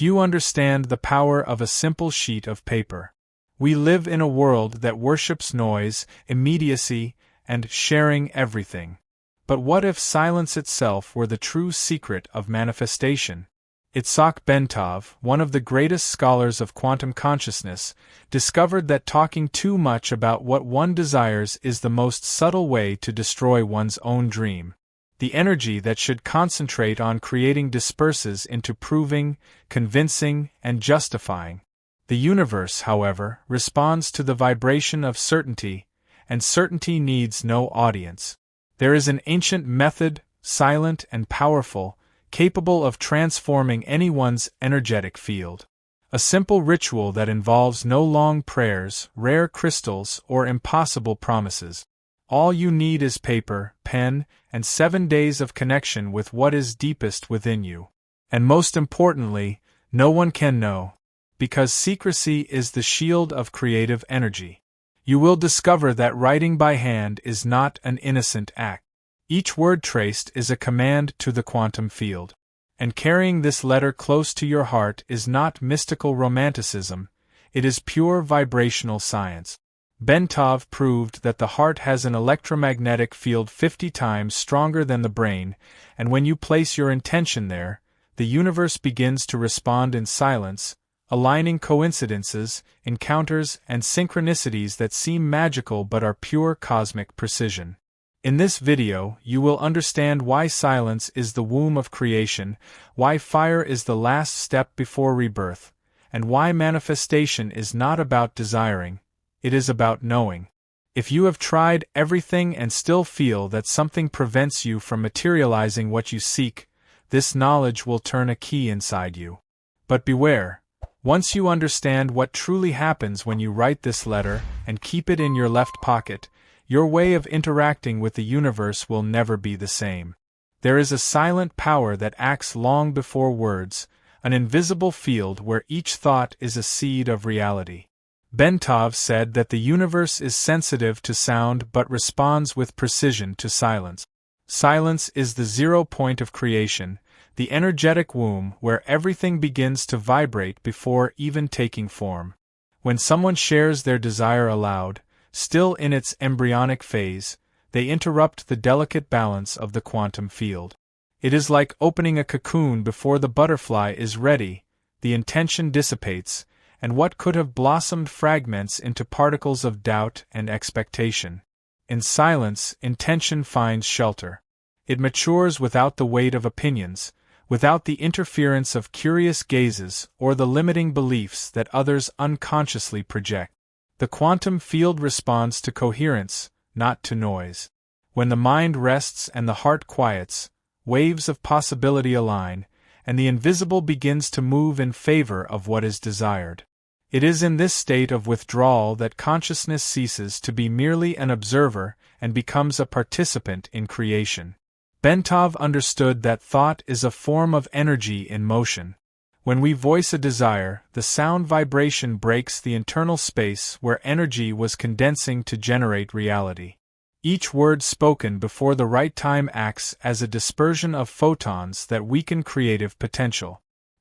Few understand the power of a simple sheet of paper. We live in a world that worships noise, immediacy, and sharing everything. But what if silence itself were the true secret of manifestation? Itzhak Bent, one of the greatest scholars of quantum consciousness, discovered that talking too much about what one desires is the most subtle way to destroy one's own dream. The energy that should concentrate on creating disperses into proving, convincing, and justifying. The universe, however, responds to the vibration of certainty, and certainty needs no audience. There is an ancient method, silent and powerful, capable of transforming anyone's energetic field. A simple ritual that involves no long prayers, rare crystals, or impossible promises. All you need is paper, pen, and 7 days of connection with what is deepest within you. And most importantly, no one can know. Because secrecy is the shield of creative energy. You will discover that writing by hand is not an innocent act. Each word traced is a command to the quantum field. And carrying this letter close to your heart is not mystical romanticism, it is pure vibrational science. Bentov proved that the heart has an electromagnetic field 50 times stronger than the brain, and when you place your intention there, the universe begins to respond in silence, aligning coincidences, encounters, and synchronicities that seem magical but are pure cosmic precision. In this video, you will understand why silence is the womb of creation, why fire is the last step before rebirth, and why manifestation is not about desiring, it is about knowing. If you have tried everything and still feel that something prevents you from materializing what you seek, this knowledge will turn a key inside you. But beware, once you understand what truly happens when you write this letter and keep it in your left pocket, your way of interacting with the universe will never be the same. There is a silent power that acts long before words, an invisible field where each thought is a seed of reality. Bentov said that the universe is sensitive to sound but responds with precision to silence. Silence is the 0 point of creation, the energetic womb where everything begins to vibrate before even taking form. When someone shares their desire aloud, still in its embryonic phase, they interrupt the delicate balance of the quantum field. It is like opening a cocoon before the butterfly is ready, the intention dissipates, and what could have blossomed fragments into particles of doubt and expectation. In silence, intention finds shelter. It matures without the weight of opinions, without the interference of curious gazes or the limiting beliefs that others unconsciously project. The quantum field responds to coherence, not to noise. When the mind rests and the heart quiets, waves of possibility align, and the invisible begins to move in favor of what is desired. It is in this state of withdrawal that consciousness ceases to be merely an observer and becomes a participant in creation. Bentov understood that thought is a form of energy in motion. When we voice a desire, the sound vibration breaks the internal space where energy was condensing to generate reality. Each word spoken before the right time acts as a dispersion of photons that weaken creative potential.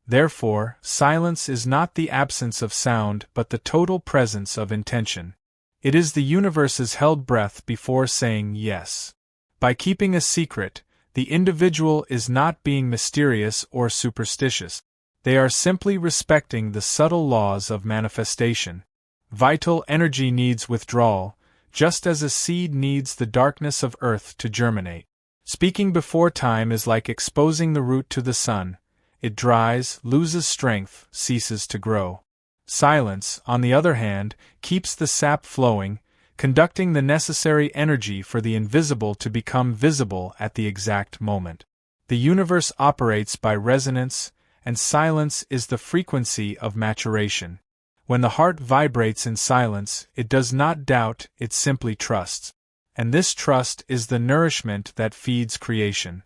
Therefore, silence is not the absence of sound but the total presence of intention. It is the universe's held breath before saying yes. By keeping a secret, the individual is not being mysterious or superstitious. They are simply respecting the subtle laws of manifestation. Vital energy needs withdrawal, just as a seed needs the darkness of earth to germinate. Speaking before time is like exposing the root to the sun. It dries, loses strength, ceases to grow. Silence, on the other hand, keeps the sap flowing, conducting the necessary energy for the invisible to become visible at the exact moment. The universe operates by resonance, and silence is the frequency of maturation. When the heart vibrates in silence, it does not doubt, it simply trusts. And this trust is the nourishment that feeds creation.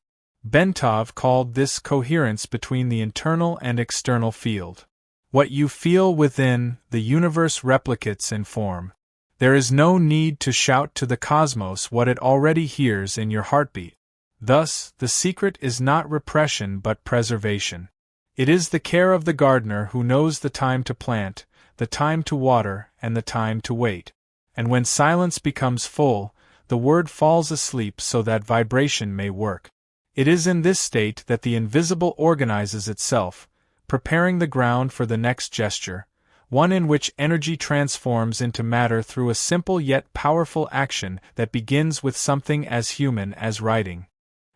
Bentov called this coherence between the internal and external field. What you feel within, the universe replicates in form. There is no need to shout to the cosmos what it already hears in your heartbeat. Thus, the secret is not repression but preservation. It is the care of the gardener who knows the time to plant, the time to water, and the time to wait. And when silence becomes full, the word falls asleep so that vibration may work. It is in this state that the invisible organizes itself, preparing the ground for the next gesture, one in which energy transforms into matter through a simple yet powerful action that begins with something as human as writing.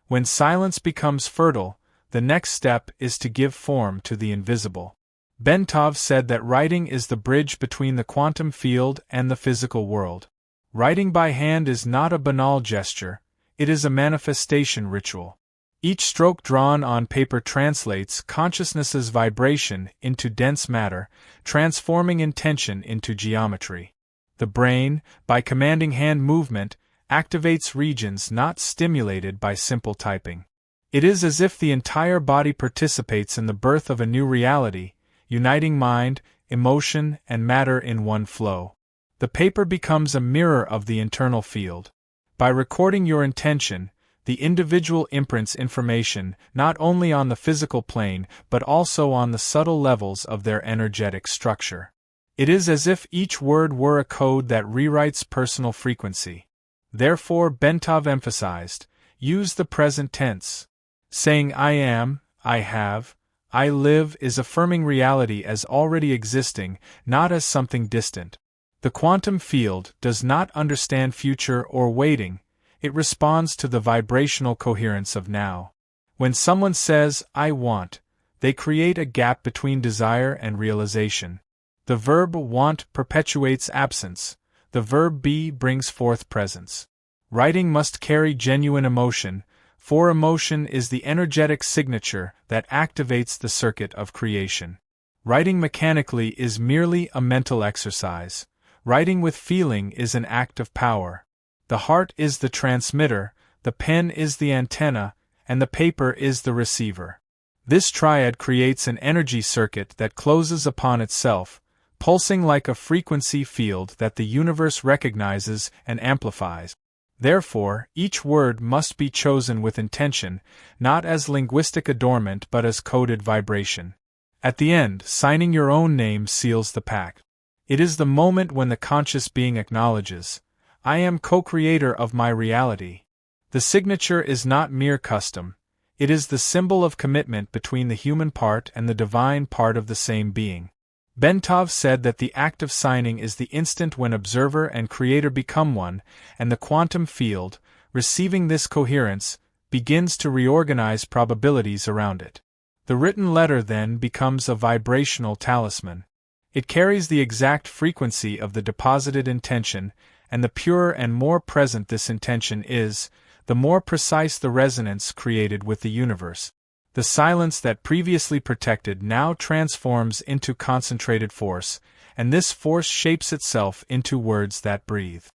When silence becomes fertile, the next step is to give form to the invisible. Bentov said that writing is the bridge between the quantum field and the physical world. Writing by hand is not a banal gesture, it is a manifestation ritual. Each stroke drawn on paper translates consciousness's vibration into dense matter, transforming intention into geometry. The brain, by commanding hand movement, activates regions not stimulated by simple typing. It is as if the entire body participates in the birth of a new reality, uniting mind, emotion, and matter in one flow. The paper becomes a mirror of the internal field. By recording your intention, the individual imprints information not only on the physical plane but also on the subtle levels of their energetic structure. It is as if each word were a code that rewrites personal frequency. Therefore, Bentov emphasized, use the present tense. Saying I am, I have, I live is affirming reality as already existing, not as something distant. The quantum field does not understand future or waiting, it responds to the vibrational coherence of now. When someone says, I want, they create a gap between desire and realization. The verb want perpetuates absence, the verb be brings forth presence. Writing must carry genuine emotion, for emotion is the energetic signature that activates the circuit of creation. Writing mechanically is merely a mental exercise. Writing with feeling is an act of power. The heart is the transmitter, the pen is the antenna, and the paper is the receiver. This triad creates an energy circuit that closes upon itself, pulsing like a frequency field that the universe recognizes and amplifies. Therefore, each word must be chosen with intention, not as linguistic adornment but as coded vibration. At the end, signing your own name seals the pact. It is the moment when the conscious being acknowledges, I am co-creator of my reality. The signature is not mere custom, it is the symbol of commitment between the human part and the divine part of the same being. Bentov said that the act of signing is the instant when observer and creator become one, and the quantum field, receiving this coherence, begins to reorganize probabilities around it. The written letter then becomes a vibrational talisman. It carries the exact frequency of the deposited intention, and the purer and more present this intention is, the more precise the resonance created with the universe. The silence that previously protected now transforms into concentrated force, and this force shapes itself into words that breathe.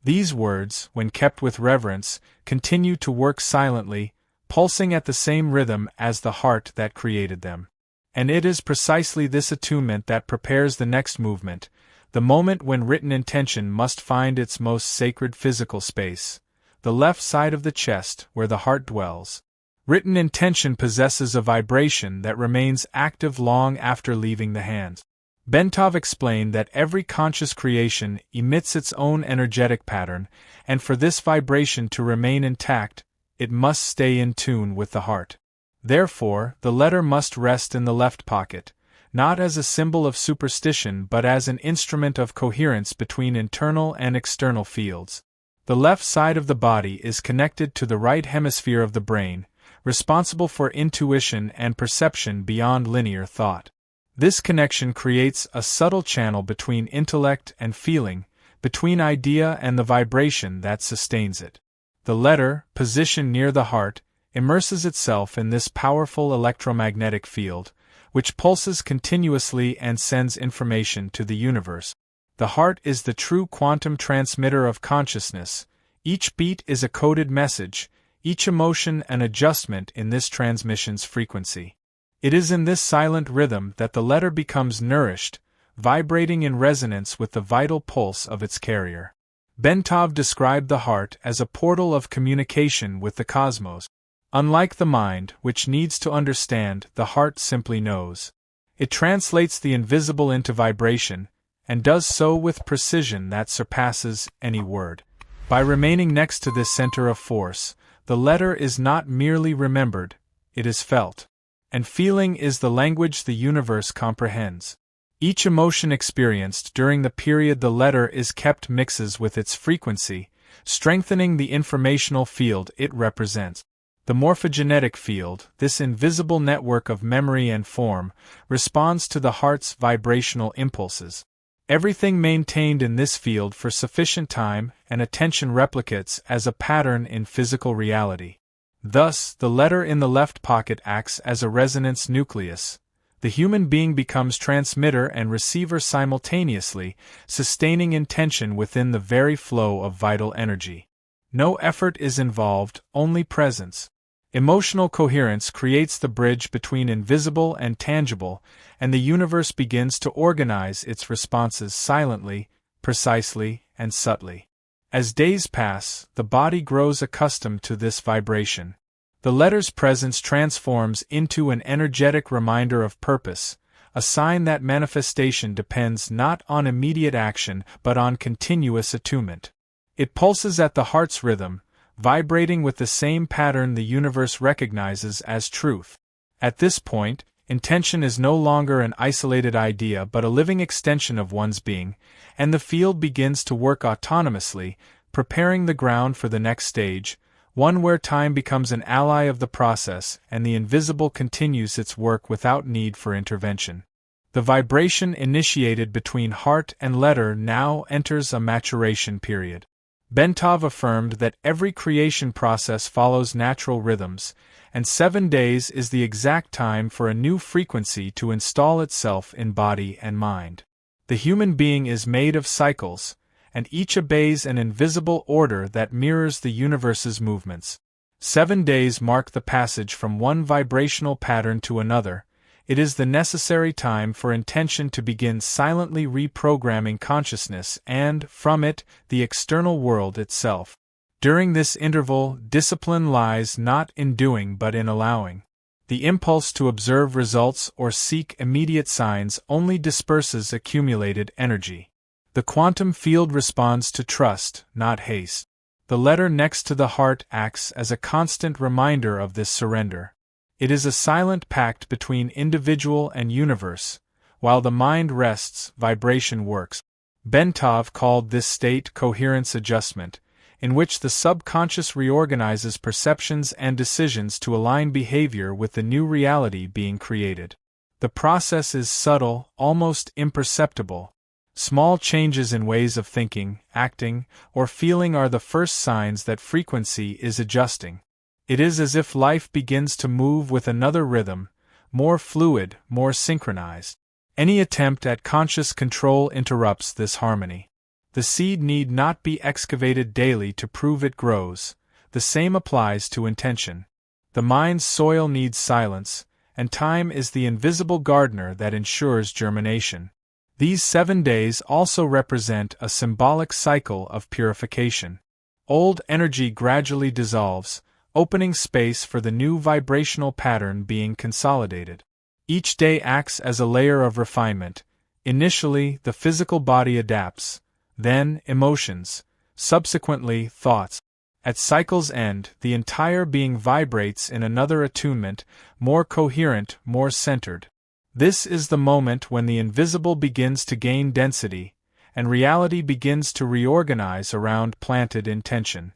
These words, when kept with reverence, continue to work silently, pulsing at the same rhythm as the heart that created them. And it is precisely this attunement that prepares the next movement, the moment when written intention must find its most sacred physical space, the left side of the chest where the heart dwells. Written intention possesses a vibration that remains active long after leaving the hand. Bentov explained that every conscious creation emits its own energetic pattern, and for this vibration to remain intact, it must stay in tune with the heart. Therefore, the letter must rest in the left pocket, not as a symbol of superstition but as an instrument of coherence between internal and external fields. The left side of the body is connected to the right hemisphere of the brain, responsible for intuition and perception beyond linear thought. This connection creates a subtle channel between intellect and feeling, between idea and the vibration that sustains it. The letter, positioned near the heart, immerses itself in this powerful electromagnetic field, which pulses continuously and sends information to the universe. The heart is the true quantum transmitter of consciousness. Each beat is a coded message, each emotion an adjustment in this transmission's frequency. It is in this silent rhythm that the letter becomes nourished, vibrating in resonance with the vital pulse of its carrier. Bentov described the heart as a portal of communication with the cosmos. Unlike the mind, which needs to understand, the heart simply knows. It translates the invisible into vibration, and does so with precision that surpasses any word. By remaining next to this center of force, the letter is not merely remembered, it is felt. And feeling is the language the universe comprehends. Each emotion experienced during the period the letter is kept mixes with its frequency, strengthening the informational field it represents. The morphogenetic field, this invisible network of memory and form, responds to the heart's vibrational impulses. Everything maintained in this field for sufficient time and attention replicates as a pattern in physical reality. Thus, the letter in the left pocket acts as a resonance nucleus. The human being becomes transmitter and receiver simultaneously, sustaining intention within the very flow of vital energy. No effort is involved, only presence. Emotional coherence creates the bridge between invisible and tangible, and the universe begins to organize its responses silently, precisely, and subtly. As days pass, the body grows accustomed to this vibration. The letter's presence transforms into an energetic reminder of purpose, a sign that manifestation depends not on immediate action but on continuous attunement. It pulses at the heart's rhythm, vibrating with the same pattern the universe recognizes as truth. At this point, intention is no longer an isolated idea but a living extension of one's being, and the field begins to work autonomously, preparing the ground for the next stage, one where time becomes an ally of the process and the invisible continues its work without need for intervention. The vibration initiated between heart and letter now enters a maturation period. Bentov affirmed that every creation process follows natural rhythms, and 7 days is the exact time for a new frequency to install itself in body and mind. The human being is made of cycles, and each obeys an invisible order that mirrors the universe's movements. 7 days mark the passage from one vibrational pattern to another. It is the necessary time for intention to begin silently reprogramming consciousness and, from it, the external world itself. During this interval, discipline lies not in doing but in allowing. The impulse to observe results or seek immediate signs only disperses accumulated energy. The quantum field responds to trust, not haste. The letter next to the heart acts as a constant reminder of this surrender. It is a silent pact between individual and universe. While the mind rests, vibration works. Bentov called this state coherence adjustment, in which the subconscious reorganizes perceptions and decisions to align behavior with the new reality being created. The process is subtle, almost imperceptible. Small changes in ways of thinking, acting, or feeling are the first signs that frequency is adjusting. It is as if life begins to move with another rhythm, more fluid, more synchronized. Any attempt at conscious control interrupts this harmony. The seed need not be excavated daily to prove it grows. The same applies to intention. The mind's soil needs silence, and time is the invisible gardener that ensures germination. These 7 days also represent a symbolic cycle of purification. Old energy gradually dissolves, opening space for the new vibrational pattern being consolidated. Each day acts as a layer of refinement. Initially, the physical body adapts, then emotions, subsequently thoughts. At cycle's end, the entire being vibrates in another attunement, more coherent, more centered. This is the moment when the invisible begins to gain density, and reality begins to reorganize around planted intention.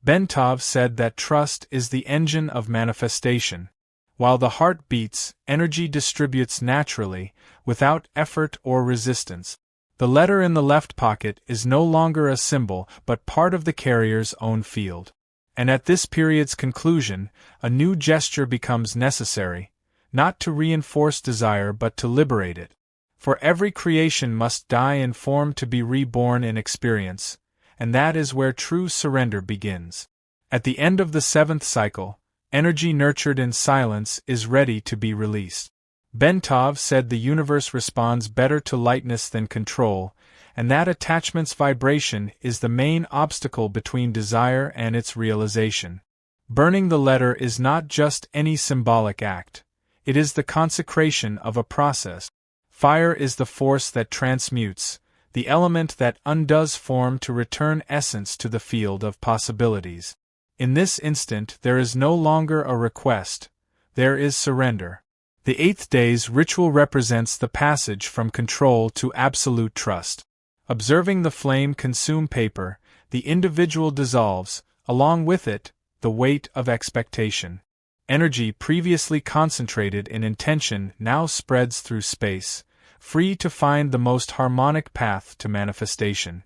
Bentov said that trust is the engine of manifestation. While the heart beats, energy distributes naturally, without effort or resistance. The letter in the left pocket is no longer a symbol but part of the carrier's own field. And at this period's conclusion, a new gesture becomes necessary, not to reinforce desire but to liberate it. For every creation must die in form to be reborn in experience, and that is where true surrender begins. At the end of the 7th cycle, energy nurtured in silence is ready to be released. Bentov said the universe responds better to lightness than control, and that attachment's vibration is the main obstacle between desire and its realization. Burning the letter is not just any symbolic act. It is the consecration of a process. Fire is the force that transmutes, the element that undoes form to return essence to the field of possibilities. In this instant there is no longer a request, there is surrender. The eighth day's ritual represents the passage from control to absolute trust. Observing the flame consume paper, the individual dissolves, along with it, the weight of expectation. Energy previously concentrated in intention now spreads through space, free to find the most harmonic path to manifestation.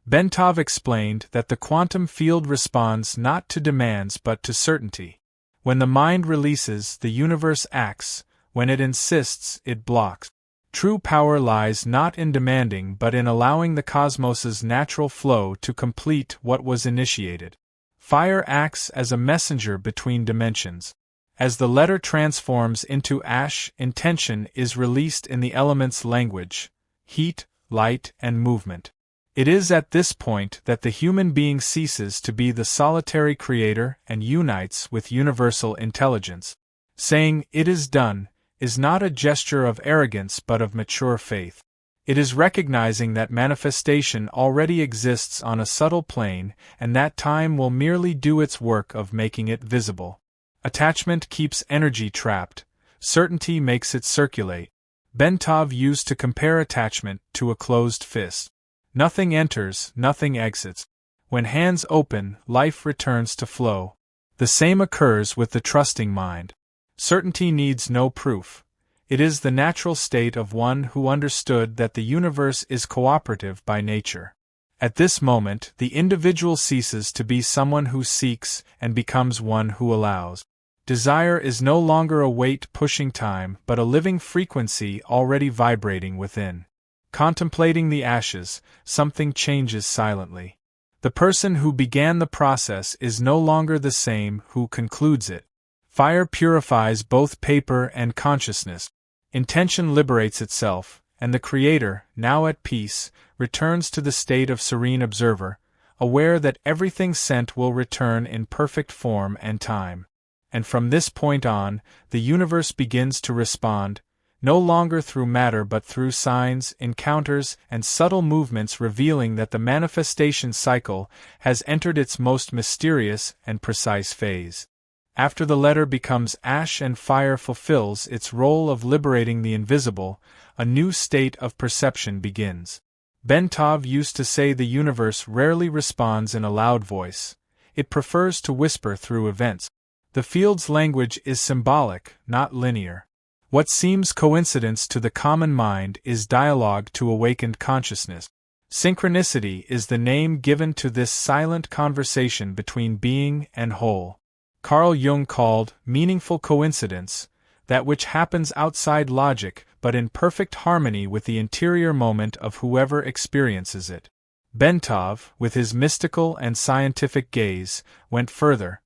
Bentov explained that the quantum field responds not to demands but to certainty. When the mind releases, the universe acts; when it insists, it blocks. True power lies not in demanding but in allowing the cosmos's natural flow to complete what was initiated. Fire acts as a messenger between dimensions. As the letter transforms into ash, intention is released in the element's language: heat, light, and movement. It is at this point that the human being ceases to be the solitary creator and unites with universal intelligence. Saying, "It is done," is not a gesture of arrogance but of mature faith. It is recognizing that manifestation already exists on a subtle plane and that time will merely do its work of making it visible. Attachment keeps energy trapped, certainty makes it circulate. Bentov used to compare attachment to a closed fist. Nothing enters, nothing exits. When hands open, life returns to flow. The same occurs with the trusting mind. Certainty needs no proof. It is the natural state of one who understood that the universe is cooperative by nature. At this moment, the individual ceases to be someone who seeks and becomes one who allows. Desire is no longer a weight pushing time but a living frequency already vibrating within. Contemplating the ashes, something changes silently. The person who began the process is no longer the same who concludes it. Fire purifies both paper and consciousness. Intention liberates itself, and the creator, now at peace, returns to the state of serene observer, aware that everything sent will return in perfect form and time. And from this point on, the universe begins to respond, no longer through matter but through signs, encounters, and subtle movements revealing that the manifestation cycle has entered its most mysterious and precise phase. After the letter becomes ash and fire fulfills its role of liberating the invisible, a new state of perception begins. Bentov used to say the universe rarely responds in a loud voice. It prefers to whisper through events. The field's language is symbolic, not linear. What seems coincidence to the common mind is dialogue to awakened consciousness. Synchronicity is the name given to this silent conversation between being and whole. Carl Jung called meaningful coincidence that which happens outside logic but in perfect harmony with the interior moment of whoever experiences it. Bentov, with his mystical and scientific gaze, went further.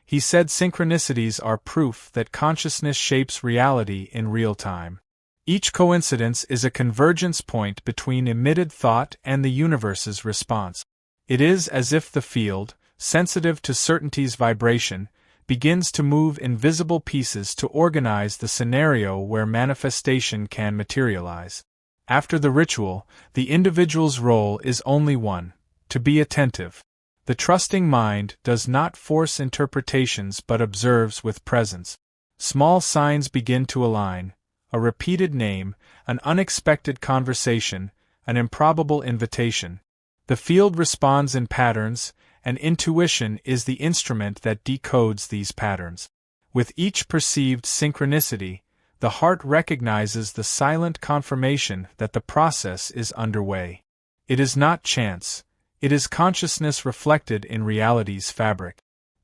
He said synchronicities are proof that consciousness shapes reality in real time. Each coincidence is a convergence point between emitted thought and the universe's response. It is as if the field, sensitive to certainty's vibration, begins to move invisible pieces to organize the scenario where manifestation can materialize. After the ritual, the individual's role is only one: to be attentive. The trusting mind does not force interpretations but observes with presence. Small signs begin to align: a repeated name, an unexpected conversation, an improbable invitation. The field responds in patterns, and intuition is the instrument that decodes these patterns. With each perceived synchronicity, the heart recognizes the silent confirmation that the process is underway. It is not chance. It is consciousness reflected in reality's fabric.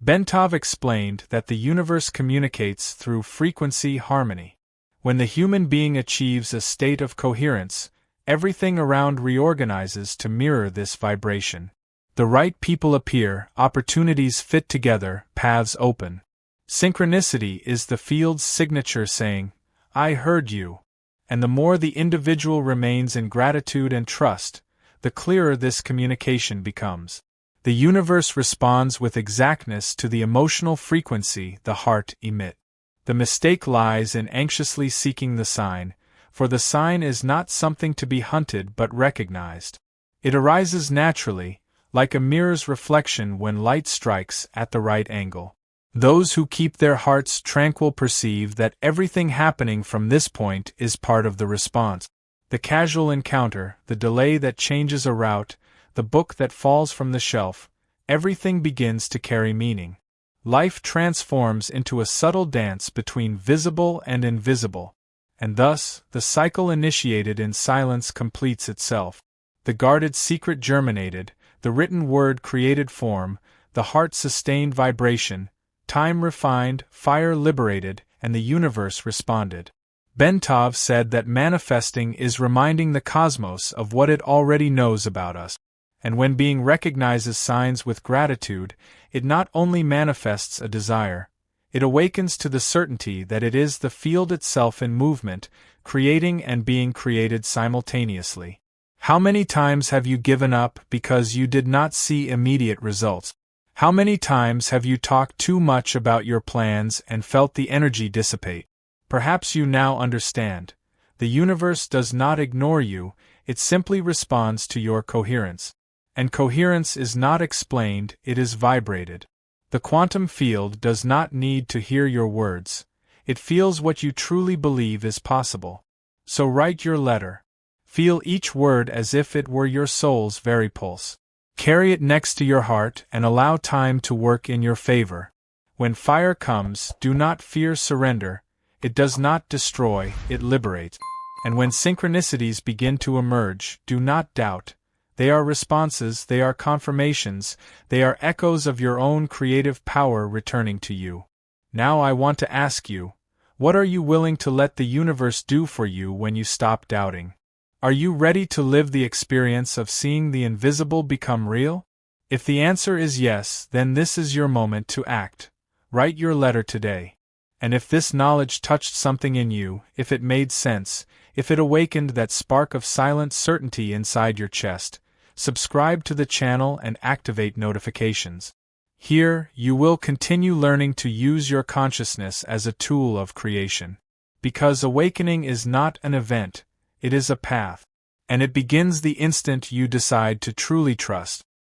Bentov explained that the universe communicates through frequency harmony. When the human being achieves a state of coherence, everything around reorganizes to mirror this vibration. The right people appear, opportunities fit together, paths open. Synchronicity is the field's signature saying, "I heard you." And the more the individual remains in gratitude and trust, the clearer this communication becomes. The universe responds with exactness to the emotional frequency the heart emits. The mistake lies in anxiously seeking the sign, for the sign is not something to be hunted but recognized. It arises naturally, like a mirror's reflection when light strikes at the right angle. Those who keep their hearts tranquil perceive that everything happening from this point is part of the response. The casual encounter, the delay that changes a route, the book that falls from the shelf, everything begins to carry meaning. Life transforms into a subtle dance between visible and invisible, and thus, the cycle initiated in silence completes itself. The guarded secret germinated, the written word created form, the heart sustained vibration, time refined, fire liberated, and the universe responded. Bentov said that manifesting is reminding the cosmos of what it already knows about us. And when being recognizes signs with gratitude, it not only manifests a desire, it awakens to the certainty that it is the field itself in movement, creating and being created simultaneously. How many times have you given up because you did not see immediate results? How many times have you talked too much about your plans and felt the energy dissipate? Perhaps you now understand. The universe does not ignore you, it simply responds to your coherence. And coherence is not explained, it is vibrated. The quantum field does not need to hear your words, it feels what you truly believe is possible. So write your letter. Feel each word as if it were your soul's very pulse. Carry it next to your heart and allow time to work in your favor. When fire comes, do not fear surrender, it does not destroy, it liberates. And when synchronicities begin to emerge, do not doubt. They are responses, they are confirmations, they are echoes of your own creative power returning to you. Now I want to ask you, what are you willing to let the universe do for you when you stop doubting? Are you ready to live the experience of seeing the invisible become real? If the answer is yes, then this is your moment to act. Write your letter today. And if this knowledge touched something in you, if it made sense, if it awakened that spark of silent certainty inside your chest, subscribe to the channel and activate notifications. Here, you will continue learning to use your consciousness as a tool of creation. Because awakening is not an event, it is a path. And it begins the instant you decide to truly trust.